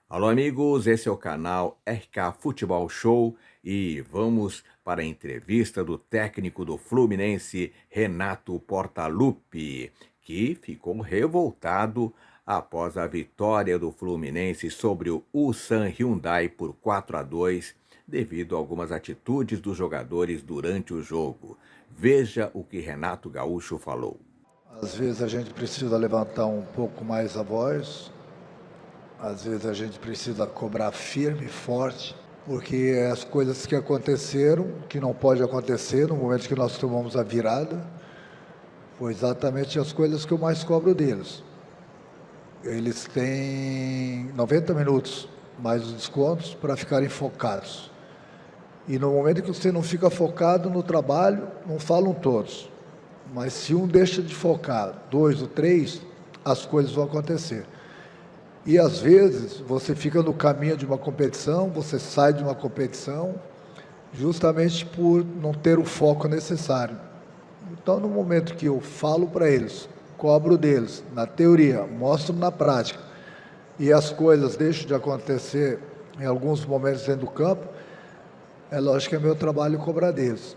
Alô, amigos, esse é o canal RK Futebol Show e vamos para a entrevista do técnico do Fluminense, Renato Portaluppi, que ficou revoltado após a vitória do Fluminense sobre o Ulsan Hyundai por 4-2, devido a algumas atitudes dos jogadores durante o jogo. Veja o que Renato Gaúcho falou. Às vezes a gente precisa levantar um pouco mais a voz, às vezes a gente precisa cobrar firme e forte, porque as coisas que aconteceram, que não pode acontecer no momento que nós tomamos a virada, foi exatamente as coisas que eu mais cobro deles. Eles têm 90 minutos mais os descontos para ficarem focados. E no momento que você não fica focado no trabalho, não falam todos. Mas se um deixa de focar, dois ou três, as coisas vão acontecer. E às vezes você fica no caminho de uma competição, você sai de uma competição, justamente por não ter o foco necessário. Então, no momento que eu falo para eles, cobro deles, na teoria, mostro na prática, e as coisas deixam de acontecer em alguns momentos dentro do campo, é lógico que é meu trabalho cobrar deles.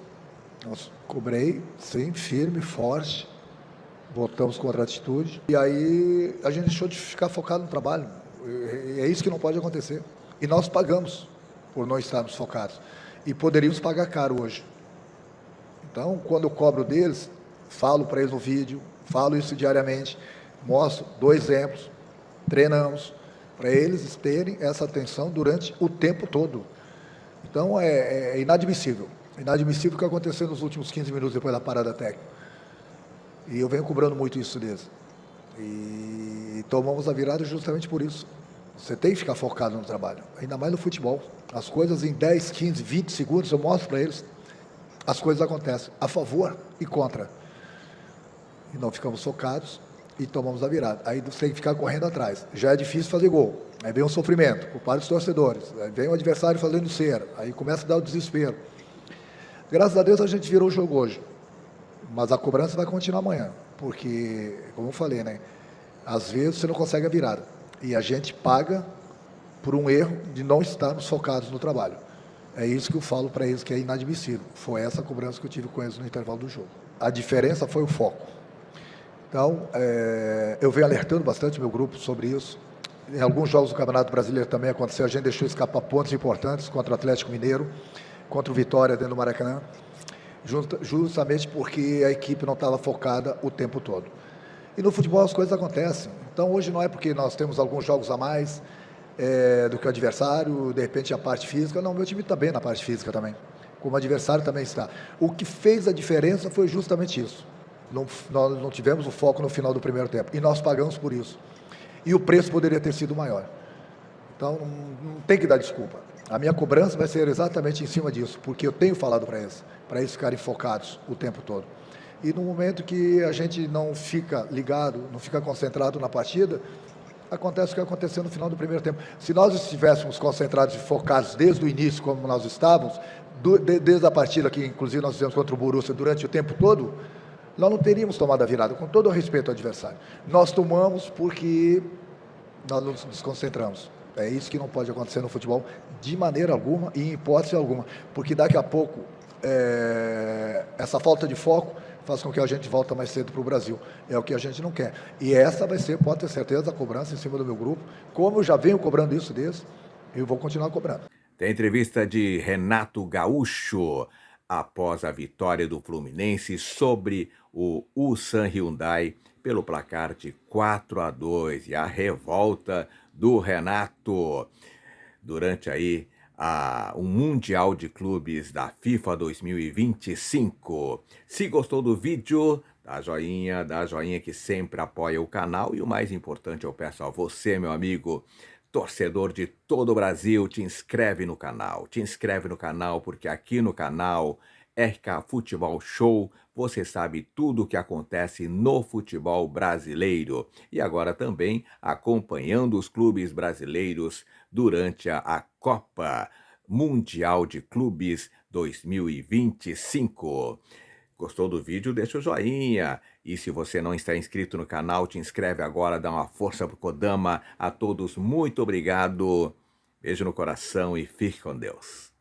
Nós cobrei, sim, firme, forte, voltamos contra a atitude, e aí a gente deixou de ficar focado no trabalho. E é isso que não pode acontecer. E nós pagamos por não estarmos focados. E poderíamos pagar caro hoje. Então, quando eu cobro deles, falo para eles no vídeo, falo isso diariamente, mostro, dou exemplos, treinamos, para eles terem essa atenção durante o tempo todo. Então, é inadmissível. Inadmissível o que aconteceu nos últimos 15 minutos depois da parada técnica. E eu venho cobrando muito isso deles. E tomamos a virada justamente por isso. Você tem que ficar focado no trabalho, ainda mais no futebol. As coisas em 10, 15, 20 segundos eu mostro para eles. As coisas acontecem a favor e contra. E não ficamos focados e tomamos a virada. Aí você tem que ficar correndo atrás. Já é difícil fazer gol. Aí vem um sofrimento por parte dos torcedores. Aí vem o adversário fazendo cera. Aí começa a dar o desespero. Graças a Deus a gente virou o jogo hoje. Mas a cobrança vai continuar amanhã. Porque, como eu falei, né? Às vezes você não consegue a virada. E a gente paga por um erro de não estarmos focados no trabalho. É isso que eu falo para eles que é inadmissível. Foi essa cobrança que eu tive com eles no intervalo do jogo. A diferença foi o foco. Então, eu venho alertando bastante o meu grupo sobre isso. Em alguns jogos do Campeonato Brasileiro também aconteceu, a gente deixou escapar pontos importantes contra o Atlético Mineiro, contra o Vitória dentro do Maracanã, justamente porque a equipe não estava focada o tempo todo. E no futebol as coisas acontecem. Então hoje não é porque nós temos alguns jogos a mais do que o adversário, de repente a parte física. Não, meu time está bem na parte física também, como o adversário também está. O que fez a diferença foi justamente isso. Nós não tivemos o foco no final do primeiro tempo e nós pagamos por isso. E o preço poderia ter sido maior. Então não tem que dar desculpa. A minha cobrança vai ser exatamente em cima disso, porque eu tenho falado para eles ficarem focados o tempo todo. E no momento que a gente não fica ligado, não fica concentrado na partida, acontece o que aconteceu no final do primeiro tempo. Se nós estivéssemos concentrados e focados desde o início, como nós estávamos, desde a partida que inclusive nós fizemos contra o Borussia durante o tempo todo, nós não teríamos tomado a virada, com todo o respeito ao adversário. Nós tomamos porque nós nos desconcentramos. É isso que não pode acontecer no futebol de maneira alguma e em hipótese alguma, porque daqui a pouco essa falta de foco faz com que a gente volta mais cedo para o Brasil. É o que a gente não quer. E essa vai ser, pode ter certeza, a cobrança em cima do meu grupo. Como eu já venho cobrando isso desde, eu vou continuar cobrando. Tem entrevista de Renato Gaúcho após a vitória do Fluminense sobre o Ulsan Hyundai pelo placar de 4-2 e a revolta do Renato durante aí o Mundial de Clubes da FIFA 2025. Se gostou do vídeo, dá joinha que sempre apoia o canal. E o mais importante, eu peço a você, meu amigo, torcedor de todo o Brasil, te inscreve no canal. Te inscreve no canal, porque aqui no canal RK Futebol Show, você sabe tudo o que acontece no futebol brasileiro. E agora também acompanhando os clubes brasileiros durante a Copa Mundial de Clubes 2025. Gostou do vídeo? Deixa o joinha. E se você não está inscrito no canal, te inscreve agora, dá uma força pro Kodama. A todos, muito obrigado. Beijo no coração e fique com Deus.